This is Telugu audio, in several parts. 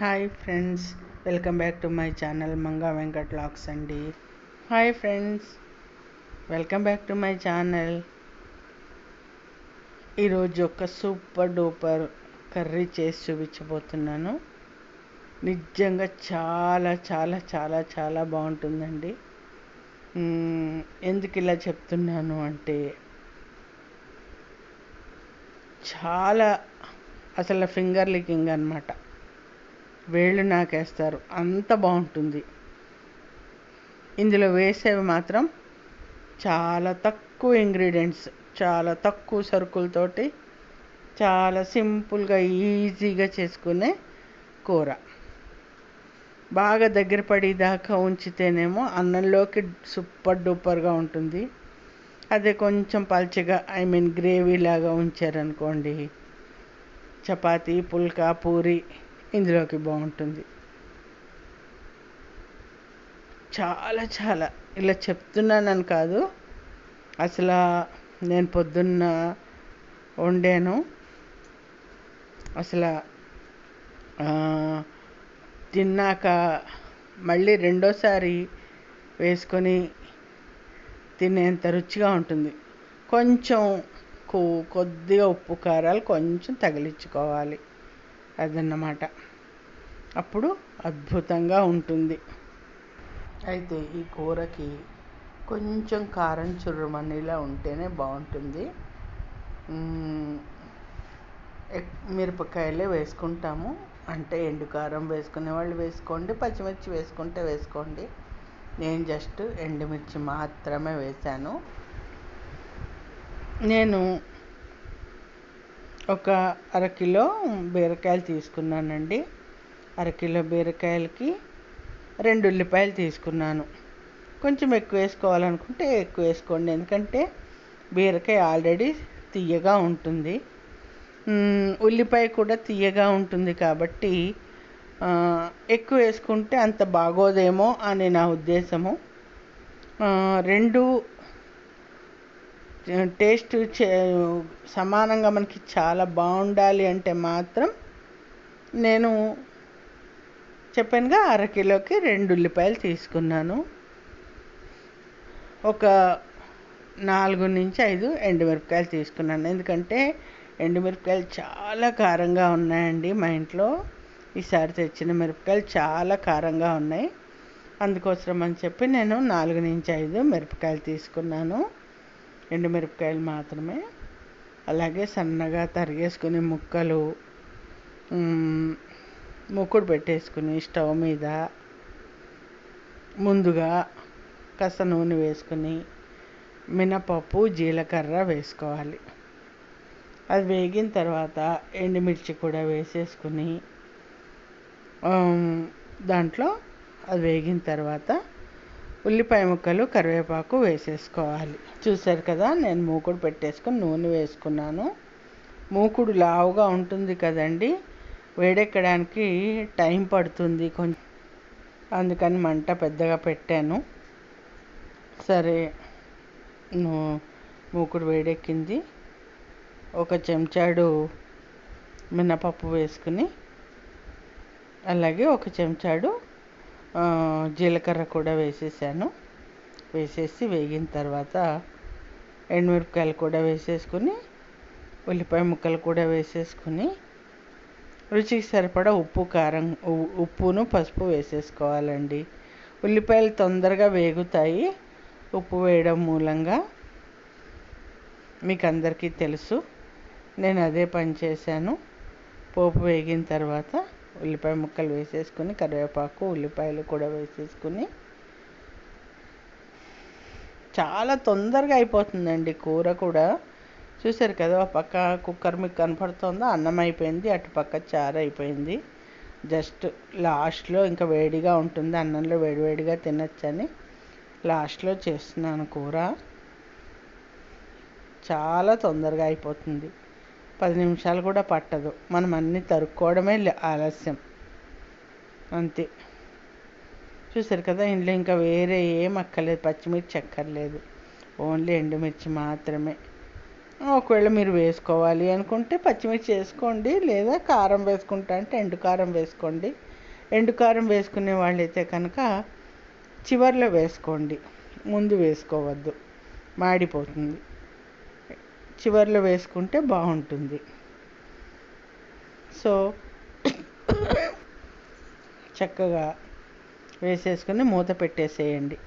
Hi friends, welcome back to my channel Manga Venkat vlogs అండి. Hi friends, welcome back to my channel. ఈరోజు ఒక సూపర్ డూపర్ కర్రీ చేసి చూపించబోతున్నాను. నిజంగా చాలా చాలా చాలా చాలా బాగుంటుందండి. ఎందుకు ఇలా చెప్తున్నాను అంటే చాలా అసలు ఫింగర్ లికింగ్ అనమాట. వేళ్ళు నాకేస్తారు, అంత బాగుంటుంది. ఇందులో వేసేవి మాత్రం చాలా తక్కువ ఇంగ్రీడియంట్స్, చాలా తక్కువ సరుకులతోటి చాలా సింపుల్గా ఈజీగా చేసుకునే కూర. బాగా దగ్గర పడేదాకా ఉంచితేనేమో అన్నంలోకి సూపర్ డూపర్గా ఉంటుంది. అదే కొంచెం పల్చగా గ్రేవీ లాగా ఉంచారనుకోండి, చపాతీ, పుల్కా, పూరి ఇందులోకి బాగుంటుంది. చాలా చాలా ఇలా చెప్తున్నానని కాదు, అసలు నేను పొద్దున్న వండాను. అసలు తిన్నాక మళ్ళీ రెండోసారి వేసుకొని తినేంత రుచిగా ఉంటుంది. కొంచెం కొద్దిగా ఉప్పు కారాలు కొంచెం తగిలించుకోవాలి, అదన్నమాట. అప్పుడు అద్భుతంగా ఉంటుంది. అయితే ఈ కూరకి కొంచెం కారం చుర్రుమనేలా ఉంటేనే బాగుంటుంది. మిరపకాయలే వేసుకుంటాము, అంటే ఎండు కారం వేసుకునే వాళ్ళు వేసుకోండి, పచ్చిమిర్చి వేసుకుంటే వేసుకోండి. నేను జస్ట్ ఎండుమిర్చి మాత్రమే వేశాను. నేను ఒక అరకిలో బీరకాయలు తీసుకున్నానండి. అరకిలో బీరకాయలకి 2 ఉల్లిపాయలు తీసుకున్నాను. కొంచెం ఎక్కువ వేసుకోవాలనుకుంటే ఎక్కువ వేసుకోండి, ఎందుకంటే బీరకాయ ఆల్రెడీ తియ్యగా ఉంటుంది. ఉల్లిపాయ కూడా తియ్యగా ఉంటుంది కాబట్టి ఎక్కువ వేసుకుంటే అంత బాగోదేమో అని నా ఉద్దేశము. 2 టేస్ట్ సమానంగా మనకి చాలా బాగుండాలి అంటే మాత్రం నేను చెప్పానుగా, అరకిలోకి 2 ఉల్లిపాయలు తీసుకున్నాను. ఒక 4 నుంచి 5 ఎండుమిరపకాయలు తీసుకున్నాను, ఎందుకంటే ఎండుమిరపకాయలు చాలా కారంగా ఉన్నాయండి మా ఇంట్లో. ఈసారి తెచ్చిన మిరపకాయలు చాలా కారంగా ఉన్నాయి. అందుకోసం అని చెప్పి నేను 4 నుంచి 5 మిరపకాయలు తీసుకున్నాను, ఎండుమిరపకాయలు మాత్రమే. అలాగే సన్నగా తరిగేసుకుని ముక్కలు మూకుడు పెట్టేసుకుని స్టవ్ మీద ముందుగా కాస్త నూనె వేసుకుని మినపప్పు, జీలకర్ర వేసుకోవాలి. అది వేగిన తర్వాత ఎండుమిర్చి కూడా వేసేసుకుని దాంట్లో అది వేగిన తర్వాత ఉల్లిపాయ ముక్కలు, కరివేపాకు వేసేసుకోవాలి. చూసారు కదా, నేను మూకుడు పెట్టేసుకుని నూనె వేసుకున్నాను. మూకుడు లావుగా ఉంటుంది కదండి, వేడెక్కడానికి టైం పడుతుంది కొంచెం, అందుకని మంట పెద్దగా పెట్టాను. సరే, మూకుడు వేడెక్కింది. ఒక చెంచాడు మినపప్పు వేసుకుని, అలాగే ఒక చెంచాడు జీలకర్ర కూడా వేసేసాను. వేసేసి వేగిన తర్వాత ఎండుమిరపకాయలు కూడా వేసేసుకుని, ఉల్లిపాయ ముక్కలు కూడా వేసేసుకుని, రుచికి సరిపడా ఉప్పు, కారం, ఉప్పును పసుపు వేసేసుకోవాలండి. ఉల్లిపాయలు తొందరగా వేగుతాయి ఉప్పు వేయడం మూలంగా, మీకు అందరికీ తెలుసు. నేను అదే పని చేశాను. పోపు వేగిన తర్వాత ఉల్లిపాయ ముక్కలు వేసేసుకుని, కరివేపాకు, ఉల్లిపాయలు కూడా వేసేసుకుని, చాలా తొందరగా అయిపోతుందండి కూర కూడా. చూసారు కదా, ఒక పక్క కుక్కర్ మీకు కనపడుతుందో, అన్నం అయిపోయింది, అటుపక్క చారు అయిపోయింది. జస్ట్ లాస్ట్లో ఇంకా వేడిగా ఉంటుంది, అన్నంలో వేడివేడిగా తినచ్చని లాస్ట్లో చేస్తున్నాను కూర. చాలా తొందరగా అయిపోతుంది, 10 నిమిషాలు కూడా పట్టదు. మనం అన్నీ తరుక్కోవడమే ఆలస్యం, అంతే. చూసారు కదా, ఇంట్లో ఇంకా వేరే ఏం అక్కర్లేదు, పచ్చిమిర్చి అక్కర్లేదు, ఓన్లీ ఎండుమిర్చి మాత్రమే. ఒకవేళ మీరు వేసుకోవాలి అనుకుంటే పచ్చిమిర్చి వేసుకోండి, లేదా కారం వేసుకుంటా అంటే ఎండు కారం వేసుకోండి. ఎండు కారం వేసుకునే వాళ్ళైతే కనుక చివర్లో వేసుకోండి, ముందు వేసుకోవద్దు, మాడిపోతుంది. చివర్లో వేసుకుంటే బాగుంటుంది. సో చక్కగా వేసేసుకుని మూత పెట్టేసేయండి.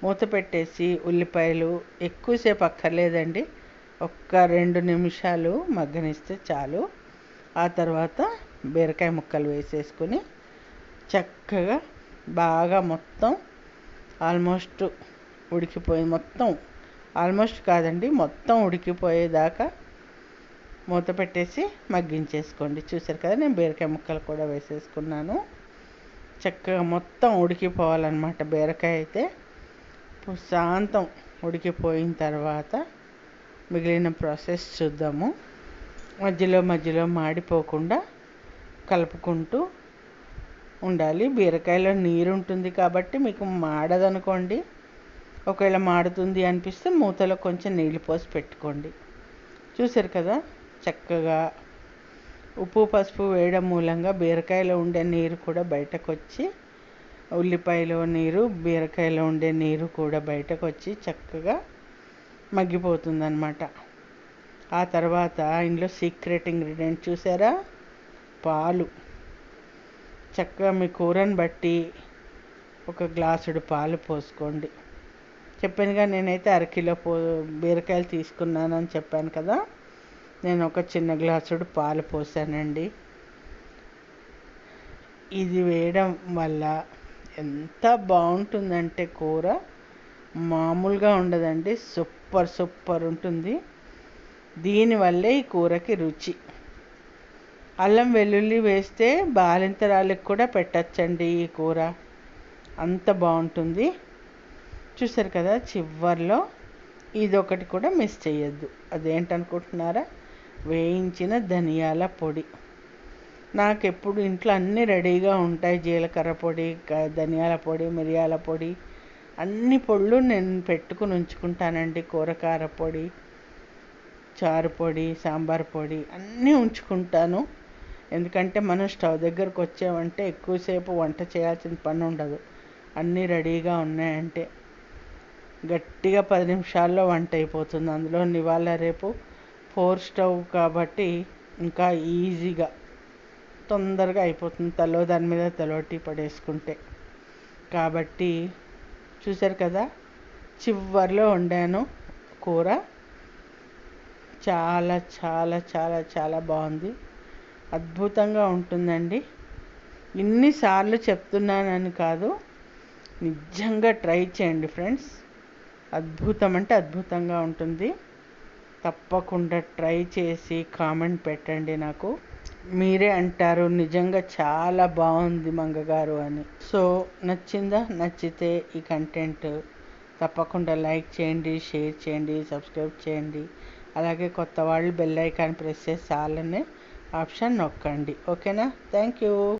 మూత పెట్టేసి ఉల్లిపాయలు ఎక్కువసేపు అక్కర్లేదండి, ఒక్క 2 నిమిషాలు మగ్గనిస్తే చాలు. ఆ తర్వాత బీరకాయ ముక్కలు వేసేసుకుని చక్కగా బాగా మొత్తం ఆల్మోస్ట్ ఉడికిపోయి, మొత్తం ఆల్మోస్ట్ కాదండి, మొత్తం ఉడికిపోయేదాకా మూత పెట్టేసి మగ్గించేసుకోండి. చూసారు కదా, నేను బీరకాయ ముక్కలు కూడా వేసేసుకున్నాను. చక్కగా మొత్తం ఉడికిపోవాలన్నమాట. బీరకాయ అయితే శాంతం ఉడికిపోయిన తర్వాత మిగిలిన ప్రాసెస్ చూద్దాము. మధ్యలో మాడిపోకుండా కలుపుకుంటూ ఉండాలి. బీరకాయలో నీరు ఉంటుంది కాబట్టి మీకు మాడదనుకోండి. ఒకవేళ మాడుతుంది అనిపిస్తే మూతలో కొంచెం నీళ్ళు పోసి పెట్టుకోండి. చూసారు కదా, చక్కగా ఉప్పు పసుపు వేయడం మూలంగా బీరకాయలో ఉండే నీరు కూడా బయటకు వచ్చి, ఉల్లిపాయలో నీరు బీరకాయలో ఉండే నీరు కూడా బయటకు వచ్చి చక్కగా మగ్గిపోతుంది అన్నమాట. ఆ తర్వాత ఇందులో సీక్రెట్ ఇంగ్రీడియంట్ చూసారా, పాలు. చక్కగా మీ కూరని బట్టి ఒక గ్లాసుడు పాలు పోసుకోండి. చెప్పానుగా, నేనైతే అరకిలో బీరకాయలు తీసుకున్నానని చెప్పాను కదా, నేను ఒక చిన్న గ్లాసుడు పాలు పోసానండి. ఇది వేయడం వల్ల ఎంత బాగుంటుందంటే కూర మామూలుగా ఉండదండి, సూపర్ ఉంటుంది. దీనివల్లే ఈ కూరకి రుచి. అల్లం వెల్లుల్లి వేస్తే బాలింతరాలకు కూడా పెట్టచ్చండి ఈ కూర, అంత బాగుంటుంది. చూసారు కదా, చివర్లో ఇదొకటి కూడా మిస్ చేయొద్దు. అదేంటనుకుంటున్నారా, వేయించిన ధనియాల పొడి. నాకు ఎప్పుడు ఇంట్లో అన్నీ రెడీగా ఉంటాయి, జీలకర్ర పొడి, ధనియాల పొడి, మిరియాల పొడి, అన్ని పొడులు నేను పెట్టుకుని ఉంచుకుంటానండి. కూరకార పొడి, చారు పొడి, సాంబార్ పొడి అన్నీ ఉంచుకుంటాను. ఎందుకంటే మనం స్టవ్ దగ్గరకు వచ్చామంటే ఎక్కువసేపు వంట చేయాల్సిన పని ఉండదు. అన్నీ రెడీగా ఉన్నాయంటే గట్టిగా 10 నిమిషాల్లో వంట అయిపోతుంది. అందులో ఇవాళ రేపు 4 స్టవ్ కాబట్టి ఇంకా ఈజీగా తొందరగా అయిపోతుంది, దాని మీద తలోటి పడేసుకుంటే. కాబట్టి చూసారు కదా, చివర్లో వండాను కూర. చాలా చాలా చాలా చాలా బాగుంది, అద్భుతంగా ఉంటుందండి. ఇన్నిసార్లు చెప్తున్నానని కాదు, నిజంగా ట్రై చేయండి ఫ్రెండ్స్. అద్భుతం అంటే అద్భుతంగా ఉంటుంది. తప్పకుండా ట్రై చేసి కామెంట్ పెట్టండి నాకు. మీరే అంటారు నిజంగా చాలా బాగుంది మంగగారు అని. సో నచ్చిందా? నచ్చితే ఈ కంటెంట్ తప్పకుండా లైక్ చేయండి, షేర్ చేయండి, సబ్స్క్రైబ్ చేయండి. అలాగే కొత్త వాళ్ళు బెల్ ఐకాన్ ప్రెస్ చేసి ఆల్ అనే ఆప్షన్ నొక్కండి. ఓకేనా? Thank you.